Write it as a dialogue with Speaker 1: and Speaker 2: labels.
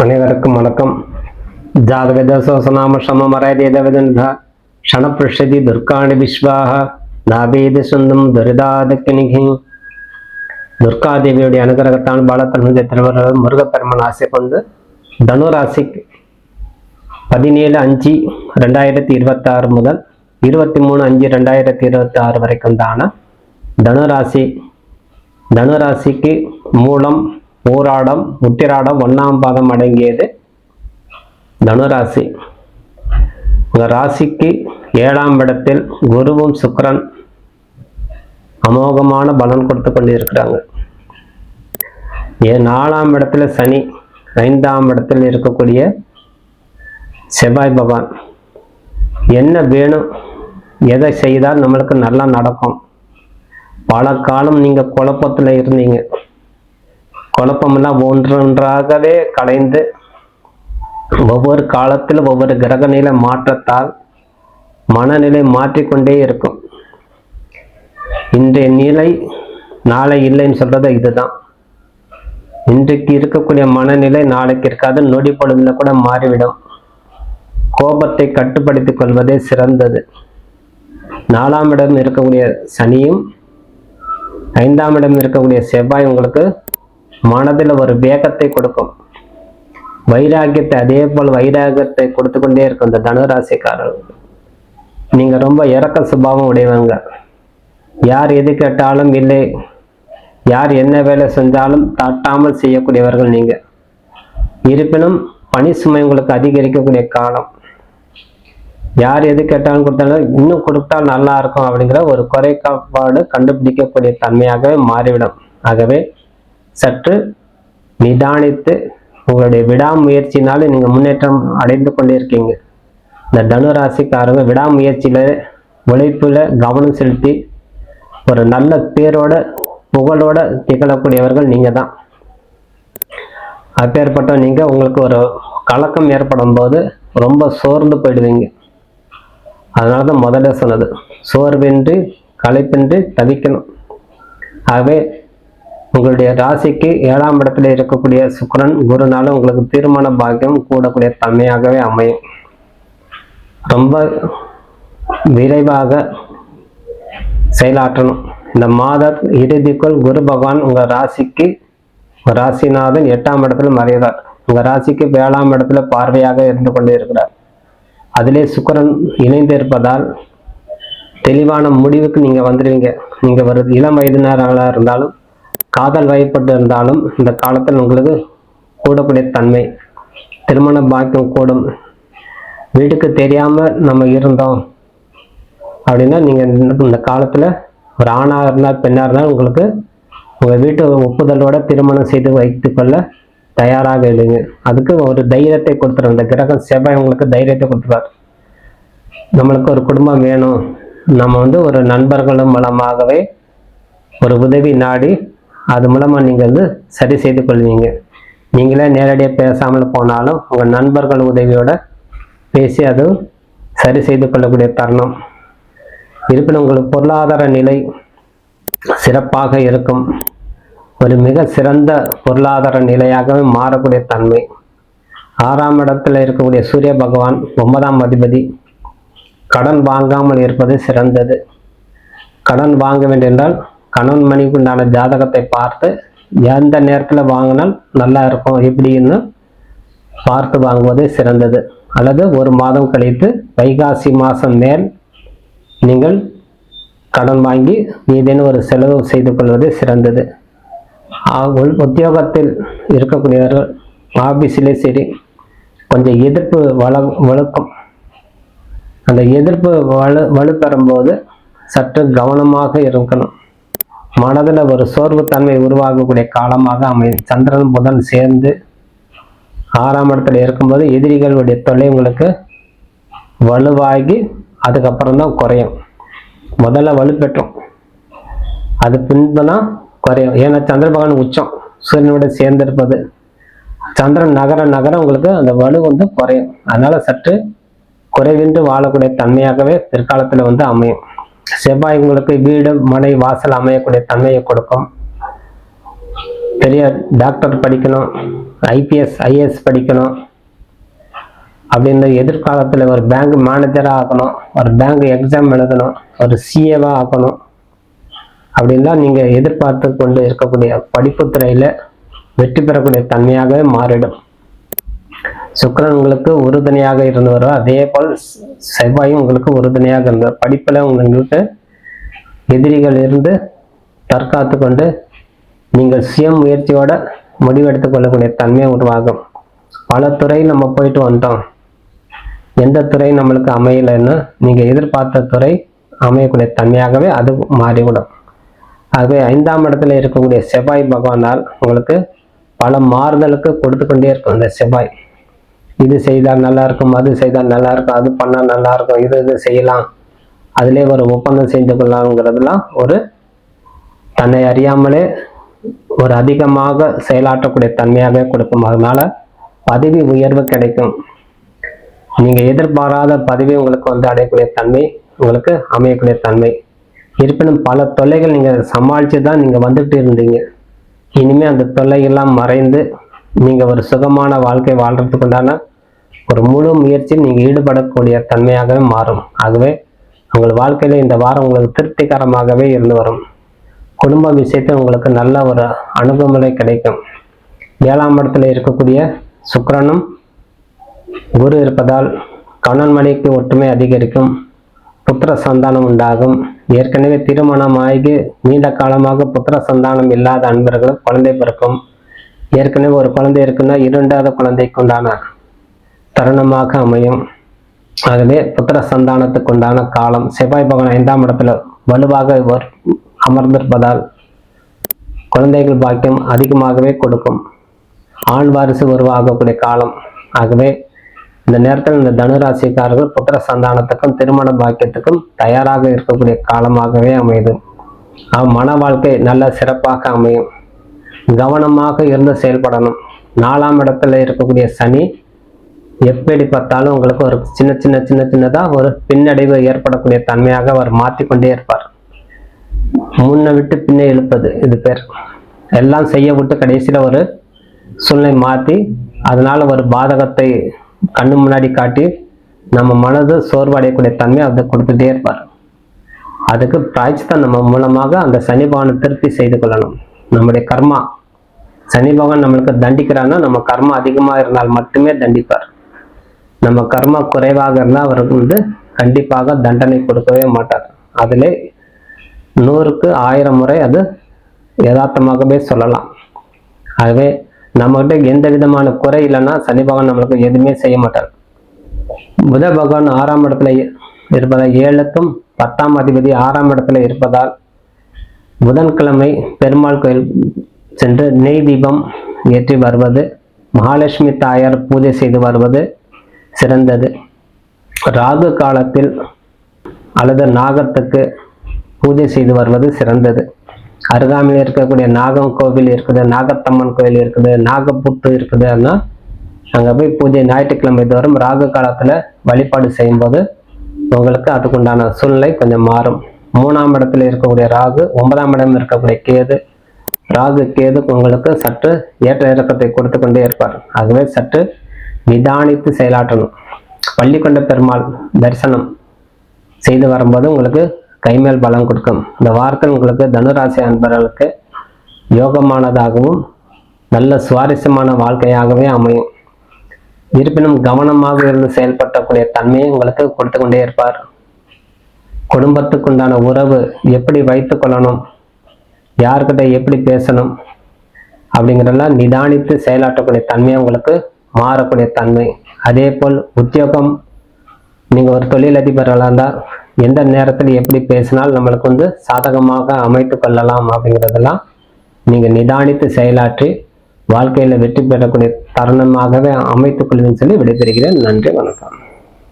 Speaker 1: அனைவருக்கும் வணக்கம். ஜாதக சோசநாம சமமரேதவிதந்தா க்ஷணப்ருஷதி துர்காணி விஸ்வாக நாபேத சொந்தம் துரிதாதக்கினிகி. துர்காதேவியுடைய அனுகிரகத்தான் பாலத்தன்மை திருவள்ளுவர் முருகப்பெருமன் ஆசை கொண்டு தனுராசிக்கு 17/5/2026 முதல் 23/5/2026 வரைக்கும் தான தனுராசிக்கு மூலம் ஊராடம் உத்திராடம் 1ஆம் பாதம் அடங்கியது தனுராசி. உங்க ராசிக்கு 7ஆம் இடத்தில் குருவும் சுக்கிரன் அமோகமான பலன் கொடுத்து கொண்டு இருக்கிறாங்க. 4ஆம் இடத்துல சனி, 5ஆம் இடத்தில் இருக்கக்கூடிய செவ்வாய் பகவான். என்ன வேணும், எதை செய்தால் நம்மளுக்கு நல்லா நடக்கும். பல காலம் நீங்க குழப்பத்துல இருந்தீங்க. குழப்பமெல்லாம் ஒன்றொன்றாகவே கலைந்து ஒவ்வொரு காலத்திலும் ஒவ்வொரு கிரக நிலை மாற்றத்தால் மனநிலை மாற்றிக்கொண்டே இருக்கும். இன்றைய நிலை நாளை இல்லைன்னு சொல்றது இதுதான். இன்றைக்கு இருக்கக்கூடிய மனநிலை நாளைக்கு இருக்காது, நொடி பொழுதுல கூட மாறிவிடும். கோபத்தை கட்டுப்படுத்திக் கொள்வதே சிறந்தது. 4ஆம் இடம் இருக்கக்கூடிய சனியும் 5ஆம் இடம் இருக்கக்கூடிய செவ்வாய் உங்களுக்கு மனதில் ஒரு வேகத்தை கொடுக்கும், வைராகியத்தை. அதே போல் வைராகியத்தை கொடுத்து கொண்டே இருக்கும் இந்த தனுராசிக்காரர்கள். நீங்க ரொம்ப இறக்க சுபாவம் உடையவங்க. யார் எது கேட்டாலும் இல்லை, யார் என்ன வேலை செஞ்சாலும் தட்டாமல் செய்யக்கூடியவர்கள் நீங்க. இருப்பினும் பணி சுமை உங்களுக்கு அதிகரிக்கக்கூடிய காலம். யார் எது கேட்டாலும் கொடுத்தாலும் இன்னும் கொடுத்தால் நல்லா இருக்கும் அப்படிங்கிற ஒரு குறைபாடு கண்டுபிடிக்கக்கூடிய தன்மையாகவே மாறிவிடும். ஆகவே சற்று நிதானித்து உங்களுடைய விடாமுயற்சினால நீங்க முன்னேற்றம் அடைந்து கொண்டே இருக்கீங்க. இந்த தனுராசிக்காரங்க விடாமுயற்சியில உழைப்புல கவனம் செலுத்தி ஒரு நல்ல பேரோட புகழோட திகழக்கூடியவர்கள் நீங்க தான். அப்பேற்பட்ட நீங்க உங்களுக்கு ஒரு கலக்கம் ஏற்படும் போது ரொம்ப சோர்ந்து போயிடுவீங்க. அதனாலதான் முதல்ல சொன்னது, சோர்வின்றி களைப்பின்றி தவிக்கணும். ஆகவே உங்களுடைய ராசிக்கு 7ஆம் இடத்துல இருக்கக்கூடிய சுக்கிரன் குருனால உங்களுக்கு திருமண பாக்கியம் கூடக்கூடிய தன்மையாகவே அமையும். ரொம்ப விரைவாக செயலாற்றணும். இந்த மாத இறுதிக்குள் குரு பகவான் உங்க ராசிக்கு ராசிநாதன் 8ஆம் இடத்துல மறைகிறார். உங்க ராசிக்கு 7ஆம் இடத்துல பார்வையாக இருந்து கொண்டே இருக்கிறார். அதிலே சுக்கிரன் இணைந்து இருப்பதால் தெளிவான முடிவுக்கு நீங்க வந்துடுவீங்க. நீங்க ஒரு இளம் வயதினராக இருந்தாலும் காதல் வயப்பட்டு இருந்தாலும் இந்த காலத்தில் உங்களுக்கு கூடக்கூடிய தன்மை, திருமண பாக்கியம் கூடும். வீட்டுக்கு தெரியாம நம்ம இருந்தோம் அப்படின்னா நீங்க இந்த காலத்துல ஒரு ஆணாக இருந்தால் பெண்ணாக இருந்தால் உங்களுக்கு உங்க வீட்டு ஒப்புதலோட திருமணம் செய்து வைத்துக் கொள்ள தயாராக இல்லைங்க. அதுக்கு ஒரு தைரியத்தை கொடுத்துரும். இந்த கிரகம் செவ்வாய் உங்களுக்கு தைரியத்தை கொடுத்துருவார். நம்மளுக்கு ஒரு குடும்பம் வேணும், நம்ம ஒரு நண்பர்களும் மூலமாகவே ஒரு உதவி நாடி அது மூலமா நீங்க சரி செய்து கொள்வீங்க. நீங்களே நேரடியாக பேசாமல் போனாலும் உங்க நண்பர்கள் உதவியோட பேசி அது சரி செய்து கொள்ளக்கூடிய தருணம். இருப்பினும் உங்களுக்கு பொருளாதார நிலை சிறப்பாக இருக்கும். ஒரு மிக சிறந்த பொருளாதார நிலையாகவே மாறக்கூடிய தன்மை. 6ஆம் இடத்துல இருக்கக்கூடிய சூரிய பகவான் 9ஆம் அதிபதி. கடன் வாங்காமல் இருப்பது சிறந்தது. கடன் வாங்க வேண்டியிருந்தால் கணவன் மணிக்கு உண்டான ஜாதகத்தை பார்த்து எந்த நேரத்தில் வாங்கினால் நல்லா இருக்கும் எப்படின்னு பார்த்து வாங்குவதே சிறந்தது. அல்லது ஒரு மாதம் கழித்து வைகாசி மாதம் மேல் நீங்கள் கடன் வாங்கி ஏதேனும் ஒரு செலவு செய்து கொள்வதே சிறந்தது. உத்தியோகத்தில் இருக்கக்கூடியவர்கள் ஆபீஸிலே சரி கொஞ்சம் எதிர்ப்பு வலுக்கும். அந்த எதிர்ப்பு வலுப்பெறும்போது சற்று கவனமாக இருக்கணும். மனதில் ஒரு சோர்வு தன்மை உருவாகக்கூடிய காலமாக அமையும். சந்திரன் புதன் சேர்ந்து 6ஆம் இடத்துல இருக்கும்போது எதிரிகளுடைய தொல்லை உங்களுக்கு வலுவாகி அதுக்கப்புறம் தான் குறையும். முதல்ல வலுப்பெற்றோம், அது பின்புதான் குறையும். ஏன்னா சந்திர பகவான் உச்சம் சூரியனோட சேர்ந்திருப்பது. சந்திரன் நகர உங்களுக்கு அந்த வலு குறையும். அதனால சற்று குறைவின்றி வாழக்கூடிய தன்மையாகவே பிற்காலத்துல அமையும். செவ்வாய் உங்களுக்கு வீடு மனை வாசல் அமையக்கூடிய தன்மையை கொடுக்கும். பெரிய டாக்டர் படிக்கணும், ஐபிஎஸ் ஐஏஎஸ் படிக்கணும் அப்படின்னு எதிர்காலத்தில் ஒரு பேங்க் மேனேஜராக ஆகணும், ஒரு பேங்க் எக்ஸாம் எழுதணும், ஒரு சிஏவாக ஆகணும் அப்படின்லாம் நீங்கள் எதிர்பார்த்து கொண்டு இருக்கக்கூடிய படிப்பு துறையில் வெற்றி பெறக்கூடிய தன்மையாகவே மாறிடும். சுக்கிரன் உங்களுக்கு உறுதுணையாக இருந்து வருவார். அதே போல் செவ்வாயும் உங்களுக்கு உறுதுணையாக இருந்தார். படிப்பில் உங்களுக்கு எதிரிகள் இருந்து தற்காத்து கொண்டு நீங்கள் சுய முயற்சியோட முடிவெடுத்துக் கொள்ளக்கூடிய தன்மை உருவாகும். பல துறை நம்ம போயிட்டு வந்தோம், எந்த துறை நம்மளுக்கு அமையலைன்னு நீங்கள் எதிர்பார்த்த துறை அமையக்கூடிய தன்மையாகவே அது மாறிவிடும். ஆகவே 5ஆம் இடத்துல இருக்கக்கூடிய செவ்வாய் பகவானால் உங்களுக்கு பல மாறுதலுக்கு கொடுத்து கொண்டே இருக்கும். இந்த செவ்வாய் இது செய்தால் நல்லா இருக்கும், அது செய்தால் நல்லா இருக்கும், அது பண்ணால் நல்லா இருக்கும், இது செய்யலாம், அதிலே ஒரு ஒப்பந்தம் செய்து கொள்ளலாம்ங்கிறதுலாம் ஒரு தன்னை அறியாமலே ஒரு அதிகமாக செயலாற்றக்கூடிய தன்மையாக கொடுக்கும். அதனால பதவி உயர்வு கிடைக்கும். நீங்க எதிர்பாராத பதவி உங்களுக்கு வந்து அடையக்கூடிய தன்மை, உங்களுக்கு அமையக்கூடிய தன்மை. இருப்பினும் பல தொல்லைகள் நீங்க சமாளிச்சு தான் நீங்க வந்துட்டு இருந்தீங்க. இனிமே அந்த தொல்லைகள்லாம் மறைந்து நீங்க ஒரு சுகமான வாழ்க்கை வாழ்றதுக்கு உண்டான ஒரு முழு முயற்சியில் நீங்க ஈடுபடக்கூடிய தன்மையாகவே மாறும். ஆகவே உங்கள் வாழ்க்கையில இந்த வாரம் உங்களுக்கு திருப்திகரமாகவே இருந்து வரும். குடும்ப விஷயத்தில் உங்களுக்கு நல்ல ஒரு அணுகுமுறை கிடைக்கும். 7ஆம் இடத்துல இருக்கக்கூடிய சுக்கிரனும் குரு இருப்பதால் கணவன் மனைவிக்கு ஒற்றுமை அதிகரிக்கும், புத்திர சந்தானம் உண்டாகும். ஏற்கனவே திருமணமாகி நீண்ட காலமாக புத்திர சந்தானம் இல்லாத அன்பர்கள் குழந்தை பிறக்கும். ஏற்கனவே ஒரு குழந்தை இருக்குன்னா 2வது குழந்தைக்கு உண்டான தருணமாக அமையும். ஆகவே புத்திர சந்தானத்துக்கு உண்டான காலம். செவ்வாய் பகவான் 5ஆம் இடத்துல வலுவாக அமர்ந்திருப்பதால் குழந்தைகள் பாக்கியம் அதிகமாகவே கொடுக்கும். ஆண் வாரிசு உருவாகக்கூடிய காலம். ஆகவே இந்த நேரத்தில் இந்த தனுராசிக்காரர்கள் புத்திர சந்தானத்துக்கும் திருமண பாக்கியத்துக்கும் தயாராக இருக்கக்கூடிய காலமாகவே அமையுது. மன வாழ்க்கை நல்ல சிறப்பாக அமையும். கவனமாக இருந்து செயல்படணும். 4ஆம் இடத்துல இருக்கக்கூடிய சனி எப்படி பார்த்தாலும் உங்களுக்கு ஒரு சின்னதா ஒரு பின்னடைவு ஏற்படக்கூடிய தன்மையாக அவர் மாற்றிக்கொண்டே இருப்பார். முன்ன விட்டு பின்னே இழுப்பது இது பேர். எல்லாம் செய்ய விட்டு கடைசியில ஒரு சூழ்நிலை மாற்றி அதனால ஒரு பாதகத்தை கண்ணு முன்னாடி காட்டி நம்ம மனது சோர்வடையக்கூடிய தன்மை அதை கொடுத்துட்டே இருப்பார். அதுக்கு பிராய்ச்சித்தம் நம்ம மூலமாக அந்த சனி பகவானை திருப்தி செய்து கொள்ளணும். நம்முடைய கர்மா, சனி பகவான் நம்மளுக்கு தண்டிக்கிறான்னா நம்ம கர்மா அதிகமாக இருந்தால் மட்டுமே தண்டிப்பார். நம்ம கர்மா குறைவாக இருந்தால் அவருக்கு வந்து கண்டிப்பாக தண்டனை கொடுக்கவே மாட்டார். அதிலே 100க்கு 1000 முறை அது யதார்த்தமாகவே சொல்லலாம். ஆகவே நம்மகிட்ட எந்த விதமான குறை இல்லைன்னா சனி பகவான் நம்மளுக்கு எதுவுமே செய்ய மாட்டார். புத பகவான் 6ஆம் இடத்துல இருப்பதால் 7க்கும் 10ஆம் அதிபதி 6ஆம் இடத்துல இருப்பதால் புதன்கிழமை பெருமாள் கோயில் சென்று நெய் தீபம் ஏற்றி வருவது, மகாலட்சுமி தாயார் பூஜை செய்து வருவது சிறந்தது. ராகு காலத்தில் அல்லது நாகத்துக்கு பூஜை செய்து வருவது சிறந்தது. அருகாமையில் இருக்கக்கூடிய நாகம் கோவில் இருக்குது, நாகத்தம்மன் கோயில் இருக்குது, நாகப்புத்து இருக்குதுன்னா அங்கே போய் பூஜை ஞாயிற்றுக்கிழமை தோறும் ராகு காலத்தில் வழிபாடு செய்யும்போது உங்களுக்கு அதுக்குண்டான சூழ்நிலை கொஞ்சம் மாறும். 3ஆம் இடத்துல இருக்கக்கூடிய ராகு, 9ஆம் இடம் இருக்கக்கூடிய கேது, ராகு கேது உங்களுக்கு சற்று ஏற்ற இறக்கத்தை கொடுத்து கொண்டே இருப்பார். ஆகவே சற்று நிதானித்து செயலாற்றணும். பள்ளிக்கொண்ட பெருமாள் தரிசனம் செய்து வரும்போது உங்களுக்கு கைமேல் பலம் கொடுக்கும். இந்த வாரத்தில் உங்களுக்கு தனுராசி அன்பர்களுக்கு யோகமானதாகவும் நல்ல சுவாரஸ்யமான வாழ்க்கையாகவே அமையும். இருப்பினும் கவனமாக இருந்து செயல்படக்கூடிய தன்மையை உங்களுக்கு கொடுத்து கொண்டே இருப்பார். குடும்பத்துக்குண்டான உறவு எப்படி வைத்து கொள்ளணும், யார்கிட்ட எப்படி பேசணும் அப்படிங்கிறதெல்லாம் நிதானித்து செயலாற்றக்கூடிய தன்மையை உங்களுக்கு மாறக்கூடிய தன்மை. அதே போல் உத்தியோகம், நீங்கள் ஒரு தொழிலதிபர்களாக இருந்தால் எந்த நேரத்தில் எப்படி பேசினால் நம்மளுக்கு வந்து சாதகமாக அமைத்து கொள்ளலாம் அப்படிங்கிறதெல்லாம் நீங்கள் நிதானித்து செயலாற்றி வாழ்க்கையில் வெற்றி பெறக்கூடிய தருணமாகவே அமைத்துக் கொள்ளுன்னு சொல்லி விடைபெறுகிறேன். நன்றி, வணக்கம்.